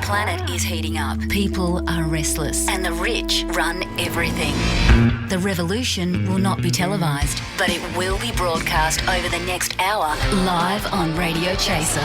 planet is heating up. People are restless and the rich run everything. The revolution will not be televised, but it will be broadcast over the next hour live on Radio Chaser.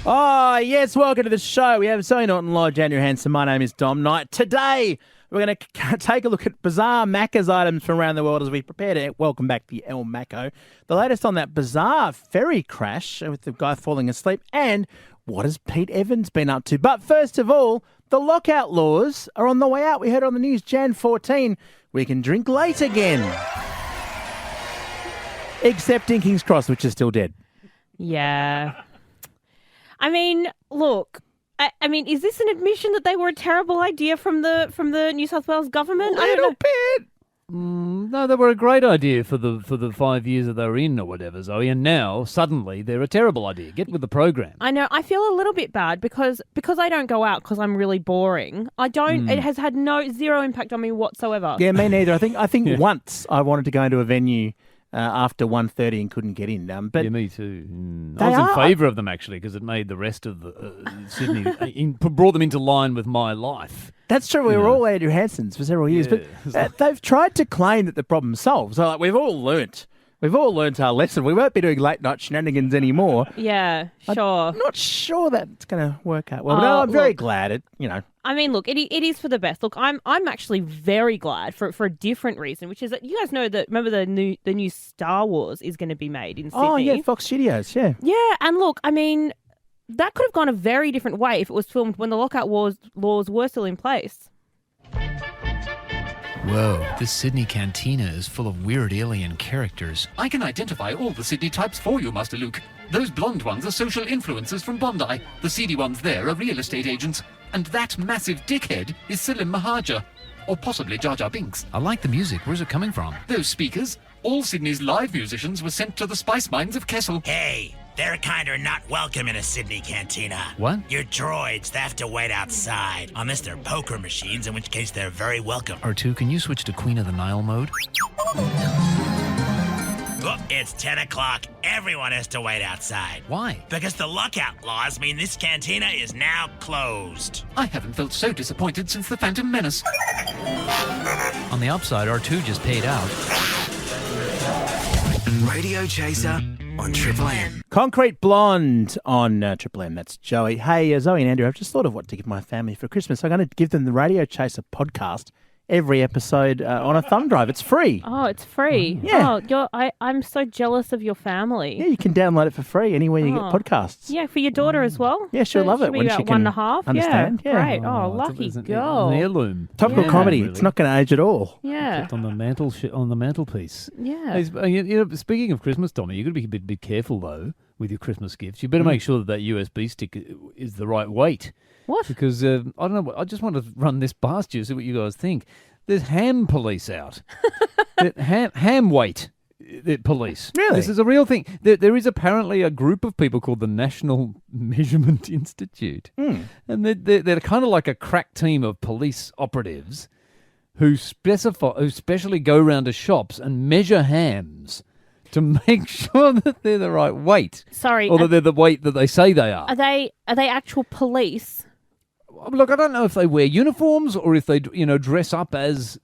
Oh, yes, welcome to the show. We have Zoe Norton, Lodge, Andrew Hansen. My name is Dom Knight. Today, we're going to take a look at bizarre Macca's items from around the world as we prepare to welcome back the El Maco. The latest on that bizarre ferry crash with the guy falling asleep, and what has Pete Evans been up to? But first of all, the lockout laws are on the way out. We heard on the news, Jan 14, we can drink late again. Except in King's Cross, which is still dead. Yeah. I mean, look, I mean, is this an admission that they were a terrible idea from the New South Wales government? A little bit. No, they were a great idea for the 5 years that they were in or whatever, Zoe, and now suddenly they're a terrible idea. Get with the program. I know. I feel a little bit bad because I don't go out because I'm really boring. I don't. It has had zero impact on me whatsoever. Yeah, me neither. I think once I wanted to go into a venue after 1:30 and couldn't get in. But yeah, me too. I was in favour of them actually because it made the rest of Sydney brought them into line with my life. That's true. We were all Andrew Hansens for several years, but they've tried to claim that the problem's solved. So we've all learnt our lesson. We won't be doing late night shenanigans anymore. Yeah, sure. I'm not sure that's going to work out well. But no, I'm very glad I mean, look, it is for the best. Look, I'm actually very glad for a different reason, which is that you guys know that, remember the new Star Wars is going to be made in Sydney. Oh, yeah, Fox Studios, yeah. Yeah, and look, I mean, that could have gone a very different way if it was filmed when the lockout laws were still in place. Whoa, this Sydney cantina is full of weird alien characters. I can identify all the Sydney types for you, Master Luke. Those blonde ones are social influencers from Bondi. The seedy ones there are real estate agents. And that massive dickhead is Salim Mahaja. Or possibly Jar Jar Binks. I like the music. Where's it coming from? Those speakers. All Sydney's live musicians were sent to the spice mines of Kessel. Hey, they're kind of not welcome in a Sydney cantina. What? Your droids, they have to wait outside. Unless they're poker machines, in which case they're very welcome. R2, can you switch to Queen of the Nile mode? Oh, it's 10 o'clock. Everyone has to wait outside. Why? Because the lockout laws mean this cantina is now closed. I haven't felt so disappointed since the Phantom Menace. On the upside, R2 just paid out. Radio Chaser on Triple M. Concrete Blonde on Triple M. That's Joey. Hey, Zoe and Andrew, I've just thought of what to give my family for Christmas. I'm going to give them the Radio Chaser podcast. Every episode on a thumb drive. It's free. Oh, it's free. Yeah. Oh, I'm so jealous of your family. Yeah, you can download it for free anywhere you get podcasts. Yeah, for your daughter as well. Yeah, she'll love it when she can 1.5. understand. Yeah, great. Oh, lucky girl. An heirloom. Topical comedy. Really. It's not going to age at all. Yeah. Kept on the mantelpiece. Yeah. Hey, speaking of Christmas, Tommy, you've got to be a bit careful though with your Christmas gifts. You better make sure that USB stick is the right weight. What? Because I don't know. I just want to run this past you, see what you guys think. There's ham police out. ham weight police. Really? This is a real thing. There is apparently a group of people called the National Measurement Institute. And they're kind of like a crack team of police operatives who specially go around to shops and measure hams to make sure that they're the right weight. Sorry. Or that they're the weight that they say they are. Are they actual police? Look, I don't know if they wear uniforms or if they, dress up as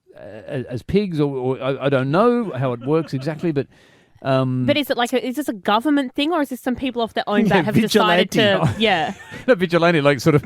pigs, or I don't know how it works exactly, but. But is this a government thing, or is this some people off their own bat have decided to? Yeah, vigilante, like sort of.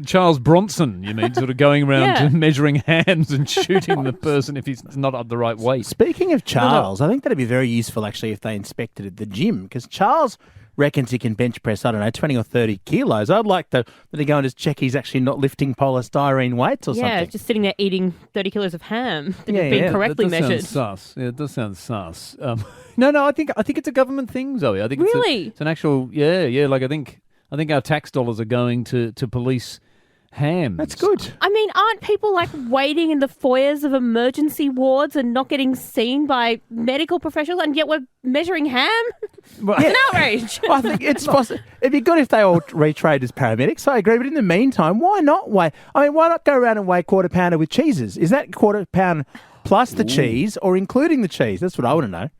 Charles Bronson, you mean, sort of going around measuring hams and shooting the person if he's not up the right weight. Speaking of Charles, I think that'd be very useful actually if they inspected at the gym, because Charles reckons he can bench press, 20 or 30 kilos. I'd like that he go and just check he's actually not lifting polystyrene weights or something. Yeah, just sitting there eating 30 kilos of ham that has been correctly measured. Sound sus. Yeah, it does sound sus. No, I think it's a government thing, Zoe. I think it's an actual like I think our tax dollars are going to police hams. That's good. I mean, aren't people waiting in the foyers of emergency wards and not getting seen by medical professionals, and yet we're measuring ham? It's an outrage. I think it's possible. It'd be good if they all retrained as paramedics. I agree, but in the meantime, why not weigh? I mean, why not go around and weigh quarter pounder with cheeses? Is that quarter pound plus the cheese or including the cheese? That's what I want to know.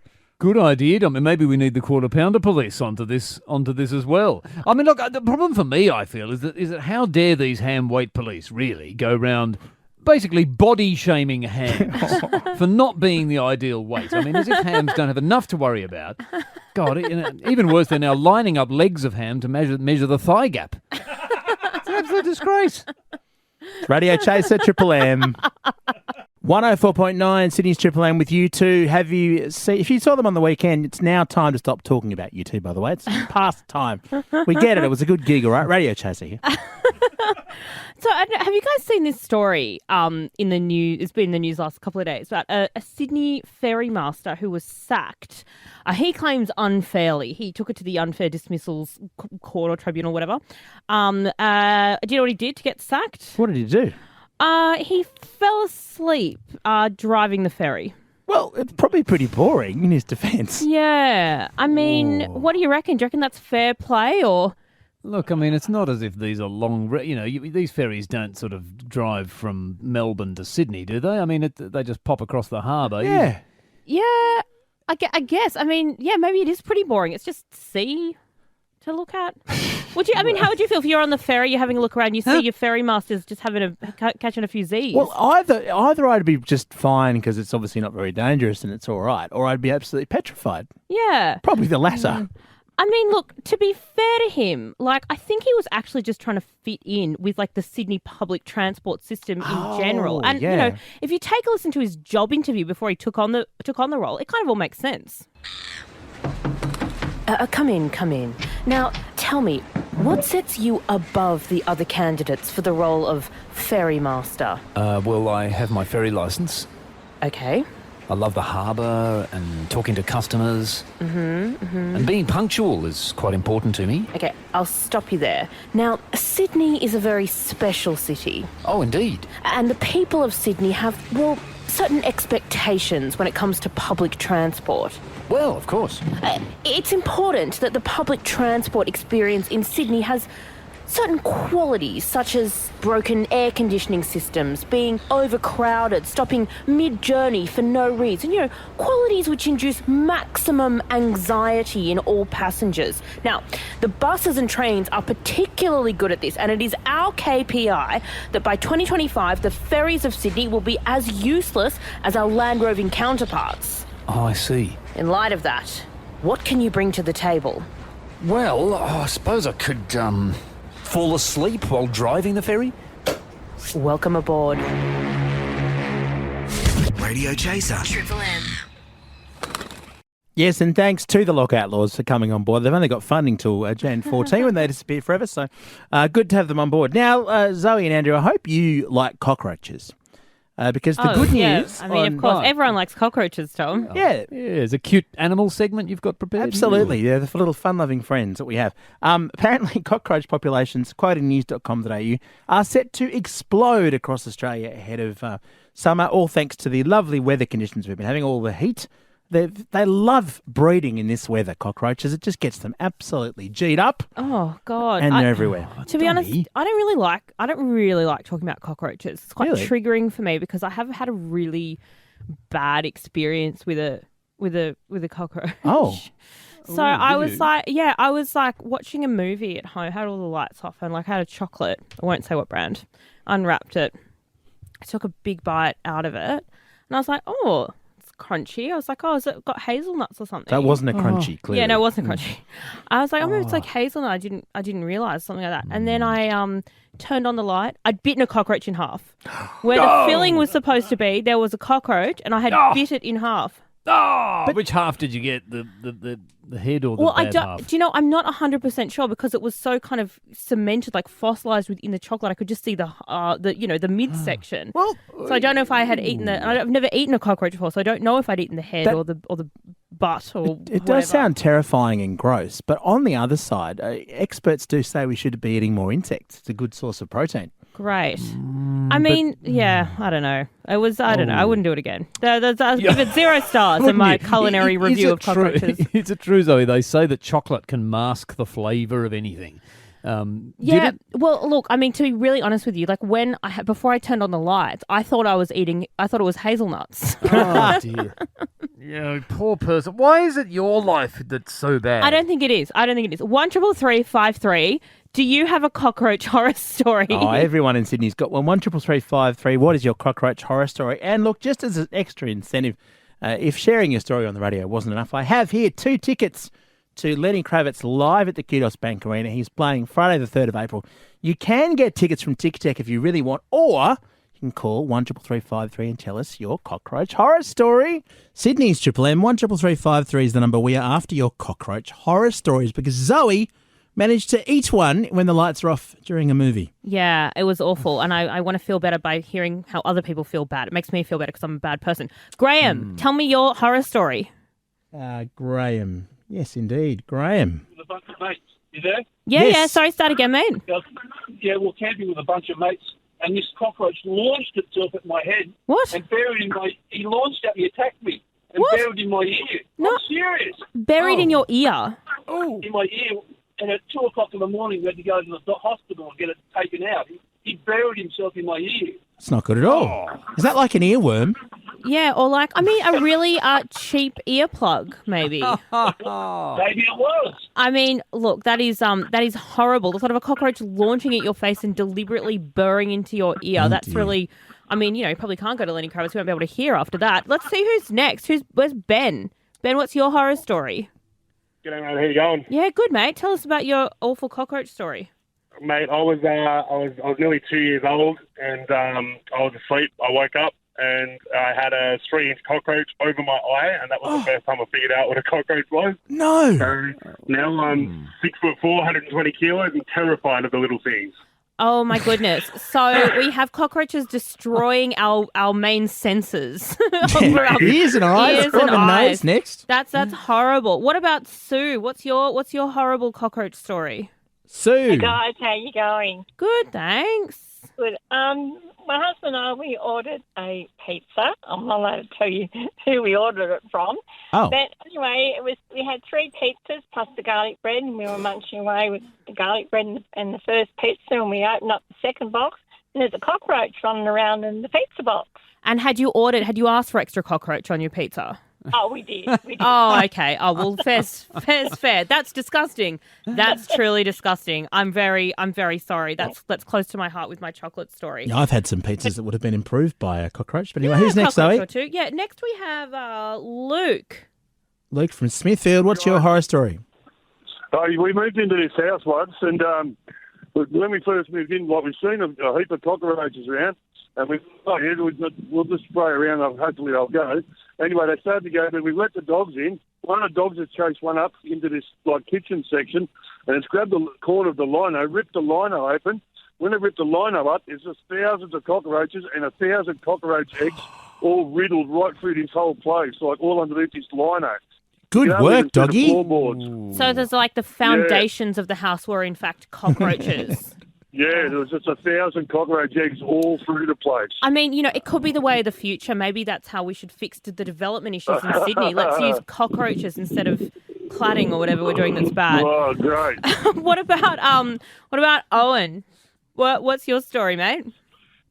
Good idea. I mean, maybe we need the quarter pounder police onto this as well. I mean, look, the problem for me, I feel, is that how dare these ham weight police really go round basically body shaming hams for not being the ideal weight. I mean, as if hams don't have enough to worry about. God, even worse, they're now lining up legs of ham to measure the thigh gap. It's an absolute disgrace. Radio Chaser, Triple M. 104.9 Sydney's Triple M with U2. If you saw them on the weekend, it's now time to stop talking about U2, by the way. It's past time. We get it. It was a good gig, all right? Radio Chaser here. So, have you guys seen this story in the news? It's been in the news last couple of days about a Sydney ferry master who was sacked. He claims unfairly. He took it to the unfair dismissals court or tribunal, whatever. Do you know what he did to get sacked? What did he do? He fell asleep driving the ferry. Well, it's probably pretty boring in his defence. Yeah. I mean, what do you reckon? Do you reckon that's fair play or... Look, I mean, it's not as if these are long... these ferries don't sort of drive from Melbourne to Sydney, do they? I mean, they just pop across the harbour. Yeah. Yeah, I guess. I mean, yeah, maybe it is pretty boring. It's just sea to look at. How would you feel if you're on the ferry, you're having a look around, you see your ferry masters just catching a few Z's? Well, either I'd be just fine because it's obviously not very dangerous and it's all right, or I'd be absolutely petrified. Yeah. Probably the latter. I mean, look, to be fair to him, I think he was actually just trying to fit in with, the Sydney public transport system in general. And, yeah. If you take a listen to his job interview before he took on the role, it kind of all makes sense. Come in. Now, tell me, what sets you above the other candidates for the role of ferry master? Well, I have my ferry licence. Okay. I love the harbour and talking to customers. And being punctual is quite important to me. Okay, I'll stop you there. Now, Sydney is a very special city. Oh, indeed. And the people of Sydney have, certain expectations when it comes to public transport. Well, of course. It's important that the public transport experience in Sydney has certain qualities, such as broken air conditioning systems, being overcrowded, stopping mid-journey for no reason. Qualities which induce maximum anxiety in all passengers. Now, the buses and trains are particularly good at this, and it is our KPI that by 2025, the ferries of Sydney will be as useless as our land roving counterparts. Oh, I see. In light of that, what can you bring to the table? Well, I suppose I could, fall asleep while driving the ferry? Welcome aboard. Radio Chaser. Triple M. Yes, and thanks to the Lockout Laws for coming on board. They've only got funding till Jan 14 when they disappear forever, so good to have them on board. Now, Zoe and Andrew, I hope you like cockroaches. Because the good news... Yeah. I mean, of course, everyone likes cockroaches, Tom. Yeah. There's a cute animal segment you've got prepared. Absolutely. Yeah, the little fun-loving friends that we have. Apparently, cockroach populations, quoting news.com.au, are set to explode across Australia ahead of summer, all thanks to the lovely weather conditions we've been having, all the heat. They love breeding in this weather, cockroaches. It just gets them absolutely G'd up. Oh God! And they're everywhere. To be honest, I don't really like talking about cockroaches. It's quite triggering for me because I have had a really bad experience with a cockroach. Oh. So I was like watching a movie at home, had all the lights off, and had a chocolate. I won't say what brand. Unwrapped it. I took a big bite out of it, and I was like, oh. Crunchy. I was like, has it got hazelnuts or something? That wasn't a crunchy, clearly. Yeah, no, it wasn't crunchy. I was like, maybe it's like hazelnut. I didn't realise something like that. And then I turned on the light. I'd bitten a cockroach in half. Where the filling was supposed to be, there was a cockroach, and I had bit it in half. Oh, but which half did you get? The head or the bad half? Do you know, I'm not 100% sure because it was so kind of cemented, fossilized within the chocolate. I could just see the midsection. Well, so I don't know if I had eaten I've never eaten a cockroach before, so I don't know if I'd eaten the head or the butt or It does sound terrifying and gross, but on the other side, experts do say we should be eating more insects. It's a good source of protein. Great. I mean, I don't know. I don't know. I wouldn't do it again. I'll give it 0 stars in my culinary review of cockroaches. Is it true, Zoe? They say that chocolate can mask the flavour of anything. Did Yeah. it? Well, look, I mean, to be really honest with you, like before I turned on the lights, I thought it was hazelnuts. Oh, dear. Yeah, poor person. Why is it your life that's so bad? I don't think it is. 1-333-553. Do you have a cockroach horror story? Oh, everyone in Sydney's got one. 1-333-553. What is your cockroach horror story? And look, just as an extra incentive, if sharing your story on the radio wasn't enough, I have here 2 tickets to Lenny Kravitz live at the Kudos Bank Arena. He's playing Friday the 3rd of April. You can get tickets from Ticketek if you really want, or you can call 1-333-553 and tell us your cockroach horror story. Sydney's Triple M, 1-333-553 is the number. We are after your cockroach horror stories because Zoe managed to eat one when the lights are off during a movie. Yeah, it was awful. And I want to feel better by hearing how other people feel bad. It makes me feel better because I'm a bad person. Graham, tell me your horror story. Graham. Yes, indeed. Graham. With a bunch of mates. You there? Yeah, Yes. yeah. Sorry, start again, mate. Yeah, we're camping with a bunch of mates, and this cockroach launched itself at my head. What? And buried in my... He launched at me, attacked me, and What? buried in my ear. No. I'm serious. Buried in your ear. In my ear. And at 2 o'clock in the morning, we had to go to the hospital and get it taken out. He buried himself in my ear. It's not good at all. Is that like an earworm? Yeah, or like, I mean, a really cheap earplug, maybe. Maybe it was. I mean, look, that is horrible. The thought of a cockroach launching at your face and deliberately burrowing into your ear. That's dear. really, I mean, you probably can't go to Lenny Kravitz. We won't be able to hear after that. Let's see who's next. Where's Ben? Ben, what's your horror story? G'day, mate. How you going, Yeah, good, mate. Tell us about your awful cockroach story. mate? I was nearly 2 years old, and I was asleep. I woke up and I had a 3-inch cockroach over my eye, and that was the first time I figured out what a cockroach was. No. So now I'm 6'4", 120 kilos, and terrified of the little things. Oh my goodness! So we have cockroaches destroying our main senses. Over our Ears and eyes. ears What and a eyes. nose next. That's horrible. What about Sue? What's your horrible cockroach story? Sue. Guys, how you going? Good, thanks. Good. My husband and I, we ordered a pizza. I'm not allowed to tell you who we ordered it from. Oh. But anyway, we had 3 pizzas plus the garlic bread, and we were munching away with the garlic bread and the first pizza, and we opened up the second box, and there's a cockroach running around in the pizza box. And had you asked for extra cockroach on your pizza? Oh, we did. Oh, okay. Oh, well, fair's fair. That's disgusting. That's truly disgusting. I'm very sorry. That's close to my heart with my chocolate story. Yeah, I've had some pizzas that would have been improved by a cockroach. But anyway, who's next, Cockroach Zoe? or two. Yeah, next we have Luke. Luke from Smithfield. What's your horror story? We moved into this house once, and when we first moved in, we've seen a heap of cockroaches around, and we'll just spray around, and hopefully they'll go. Anyway, they started to go, but we let the dogs in. One of the dogs has chased one up into this kitchen section, and it's grabbed the corner of the lino, ripped the lino open. When it ripped the lino up, there's just thousands of cockroaches and 1,000 cockroach eggs all riddled right through this whole place, all underneath this lino. Good work, doggy. So there's the foundations of the house were in fact cockroaches. Yeah, there was just 1,000 cockroach eggs all through the place. I mean, it could be the way of the future. Maybe that's how we should fix the development issues in Sydney. Let's use cockroaches instead of cladding or whatever we're doing that's bad. Oh, great. What about Owen? What's your story, mate?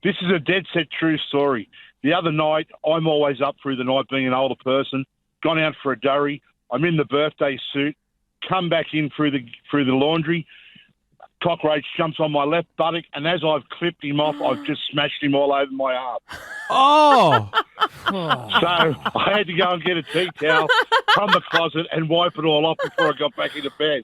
This is a dead set true story. The other night, I'm always up through the night being an older person, gone out for a durry. I'm in the birthday suit, come back in through the laundry. Cockroach jumps on my left buttock, and as I've clipped him off, I've just smashed him all over my arm. Oh! So I had to go and get a tea towel from the closet and wipe it all off before I got back into bed.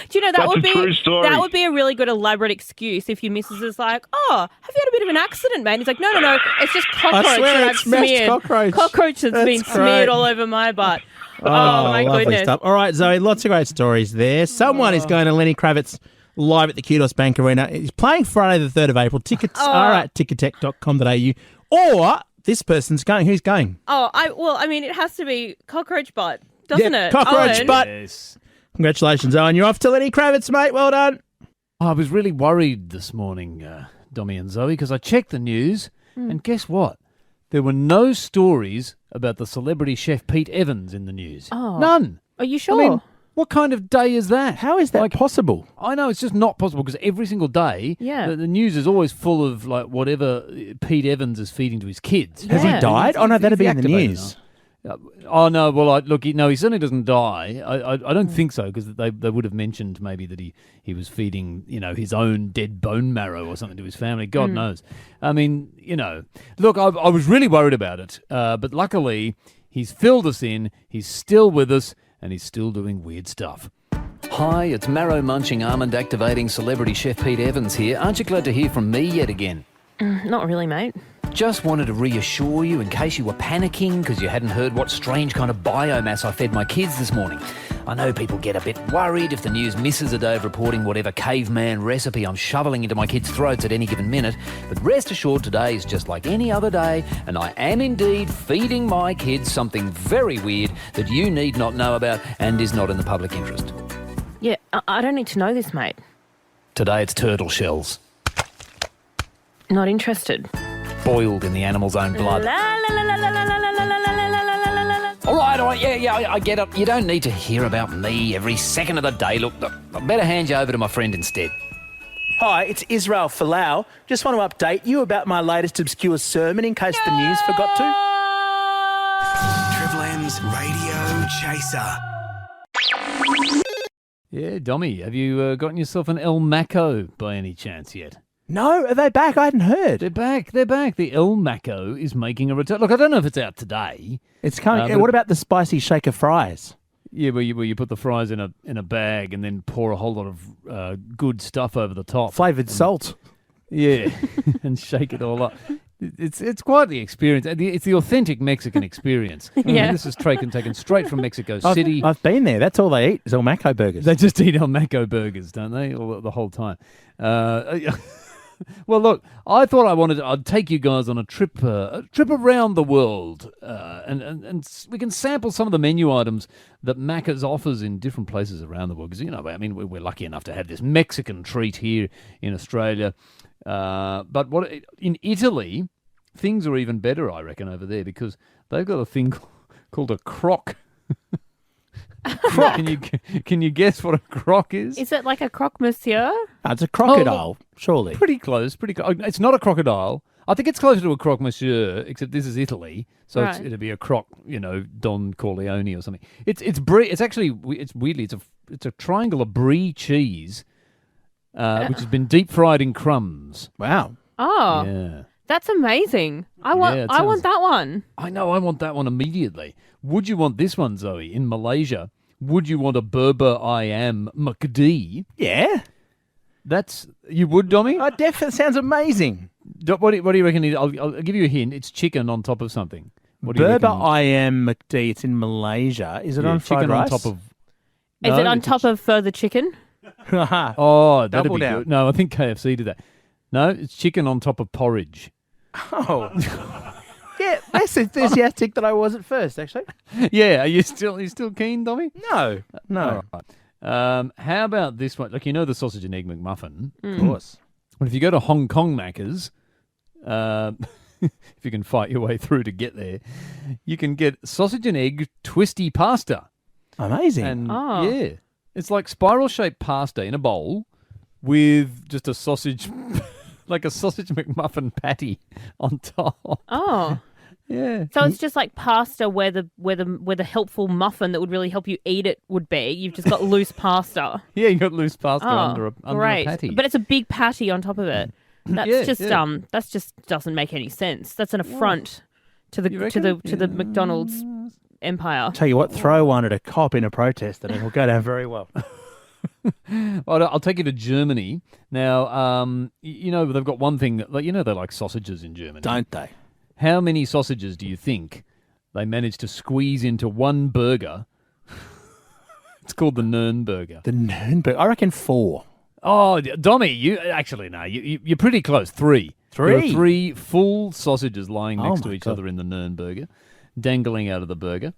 Do you know That's a true story. that would be a really good elaborate excuse if your missus is like, "Oh, have you had a bit of an accident, mate?" And he's like, "No, it's just cockroach I swear that it's I've smashed smeared. cockroach. That's That's been great. smeared all over my butt." Oh my lovely goodness. stuff. All right, Zoe, lots of great stories there. Someone is going to Lenny Kravitz live at the Kudos Bank Arena. He's playing Friday the 3rd of April. Tickets are at ticketek.com.au. Or this person's going. Who's going? I mean, it has to be cockroach butt, doesn't it? Cockroach Owen? butt. Yes. Congratulations, Owen. You're off to Lenny Kravitz, mate. Well done. I was really worried this morning, Dommy and Zoe, because I checked the news, and guess what? There were no stories about the celebrity chef Pete Evans in the news. Oh. None. Are you sure? I mean, What kind of day is that? How is that possible? I know it's just not possible because every single day, the news is always full of like whatever Pete Evans is feeding to his kids. Has he died? Oh no, that'd be in the news. Oh no! Well, he certainly doesn't die. I don't think so because they would have mentioned maybe that he was feeding his own dead bone marrow or something to his family. God knows. I mean, look, I was really worried about it, but luckily he's filled us in. He's still with us, and he's still doing weird stuff. Hi, it's marrow-munching, almond-activating celebrity chef Pete Evans here. Aren't you glad to hear from me yet again? Not really, mate. Just wanted to reassure you in case you were panicking because you hadn't heard what strange kind of biomass I fed my kids this morning. I know people get a bit worried if the news misses a day of reporting whatever caveman recipe I'm shoveling into my kids' throats at any given minute, but rest assured today is just like any other day, and I am indeed feeding my kids something very weird that you need not know about and is not in the public interest. Yeah, I don't need to know this, mate. Today it's turtle shells. Not interested. Boiled in the animal's own blood. All right, yeah, I get it. You don't need to hear about me every second of the day. Look, I better hand you over to my friend instead. Hi, it's Israel Folau. Just want to update you about my latest obscure sermon in case the news forgot to. Triple M's Radio Chaser. Yeah, Dommy, have you gotten yourself an El Maco by any chance yet? No, are they back? I hadn't heard. They're back. The El Maco is making a return. Look, I don't know if it's out today. It's coming. What about the spicy shaker fries? Yeah, where you put the fries in a bag and then pour a whole lot of good stuff over the top. Flavoured salt. Yeah, and shake it all up. It's quite the experience. It's the authentic Mexican experience. Yeah. This is taken straight from Mexico City. I've been there. That's all they eat is El Maco burgers. They just eat El Maco burgers, don't they? The whole time. Well, look, I thought I'd take you guys on a trip around the world, and we can sample some of the menu items that Macca's offers in different places around the world. Because we're lucky enough to have this Mexican treat here in Australia, but in Italy, things are even better, I reckon, over there because they've got a thing called a croque. Croc. Can you guess what a croc is? Is it like a croque monsieur? It's a crocodile, surely. Pretty close. It's not a crocodile. I think it's closer to a croque monsieur, except this is Italy, so Right. it'd be a croc, Don Corleone or something. It's weirdly it's a triangle of brie cheese, which has been deep fried in crumbs. Wow. Oh, Yeah. that's amazing. I want that one. I know. I want that one immediately. Would you want this one, Zoe? In Malaysia, would you want a Berber ayam McD? Yeah. You would, Dommy? Oh, definitely sounds amazing. What do you reckon? I'll give you a hint. It's chicken on top of something. What do you Berber reckon? ayam McD. It's in Malaysia. Is it on fried chicken rice? on top of? Is it on top of further chicken? Oh, that'd Double be down. good. No, I think KFC did that. No, it's chicken on top of porridge. Oh. Yeah, less enthusiastic than I was at first, actually. Yeah, are you still keen, Dommy? No. All right. How about this one? Like, the sausage and egg McMuffin. Of course. But if you go to Hong Kong Macca's, if you can fight your way through to get there, you can get sausage and egg twisty pasta. Amazing. And Oh. it's like spiral-shaped pasta in a bowl with just a sausage, like a sausage McMuffin patty on top. Oh. Yeah. So it's just like pasta where the helpful muffin that would really help you eat it would be. You've just got loose pasta. Yeah, you got loose pasta under a great. patty. But it's a big patty on top of it. That's Yeah, that's just doesn't make any sense. That's an affront to the You to the McDonald's empire. Tell you what, throw one at a cop in a protest and it'll go down very well. I'll take you to Germany. Now, they've got one thing, they like sausages in Germany. Don't they? How many sausages do you think they managed to squeeze into one burger? It's called the Nürnberger. The Nürnberg. I reckon 4. Oh, Dommy, you're pretty close. 3. 3? There are 3 full sausages lying Oh next to my each God. other in the Nürnberger, dangling out of the burger.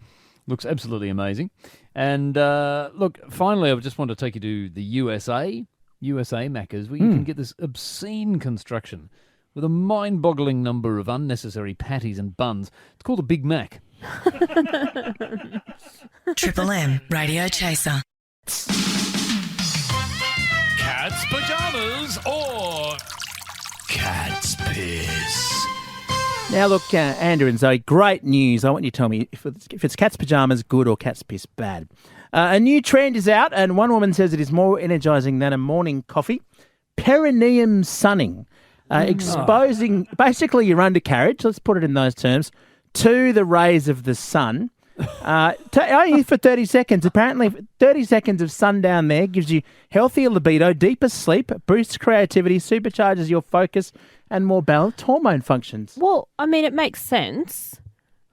Looks absolutely amazing. And look, finally, I just want to take you to the USA Macca's, where you can get this obscene construction with a mind-boggling number of unnecessary patties and buns. It's called a Big Mac. Triple M Radio Chaser. Cat's pajamas or cat's piss? Now, look, Andrew and Zoe, great news. I want you to tell me if it's cat's pajamas, good, or cat's piss, bad. A new trend is out, and one woman says it is more energising than a morning coffee. Perineum sunning, exposing basically your undercarriage, let's put it in those terms, to the rays of the sun. Only for 30 seconds. Apparently, 30 seconds of sun down there gives you healthier libido, deeper sleep, boosts creativity, supercharges your focus, and more balanced hormone functions. Well, I mean, it makes sense.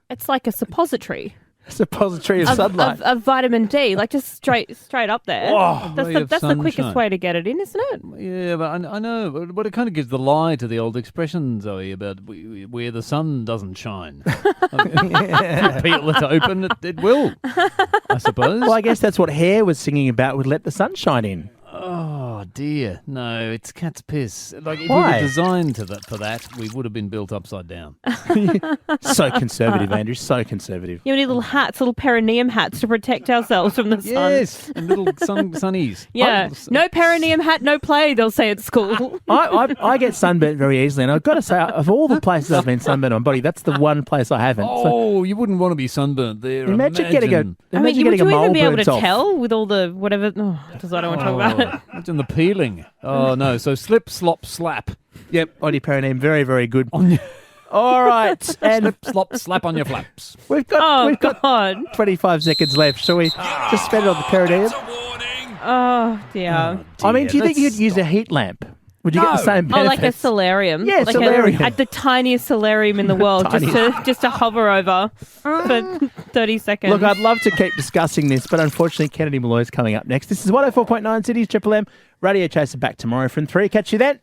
It's like a suppository. Suppository of sunlight. Of vitamin D, like just straight up there. Oh, that's the quickest way to get it in, isn't it? Yeah, but I know, but it kind of gives the lie to the old expression, Zoe, about where the sun doesn't shine. If you peel it open, it will, I suppose. Well, I guess that's what Hare was singing about with Let the Sun Shine In. Oh, dear. No, it's cat's piss. Like, if Why? we were designed for that, we would have been built upside down. So conservative, Andrew, so conservative. You need little hats, little perineum hats to protect ourselves from the sun. Yes, and little sunnies. Yeah, no perineum hat, no play, they'll say at school. I get sunburnt very easily, and I've got to say, of all the places I've been sunburnt on my body, that's the one place I haven't. Oh, you wouldn't want to be sunburnt there. Imagine getting a would you mole even be able to burnt off. tell with all the whatever? Oh, because I don't want to talk about it. Imagine the peeling. Oh, no. So slip, slop, slap. Yep, on your perineum, very, very good. On your... All right, and slip, slop, slap on your flaps. We've got 25 seconds left. Shall we just spend it on the perineum? Oh, dear. I mean, do you think you'd use a heat lamp? Would you get the same benefits? Oh, like a solarium? Yeah, like solarium. At the tiniest solarium in the world, just to hover over for 30 seconds. Look, I'd love to keep discussing this, but unfortunately, Kennedy Malloy's coming up next. This is 104.9 Cities, Triple M. Radio Chaser back tomorrow from 3. Catch you then.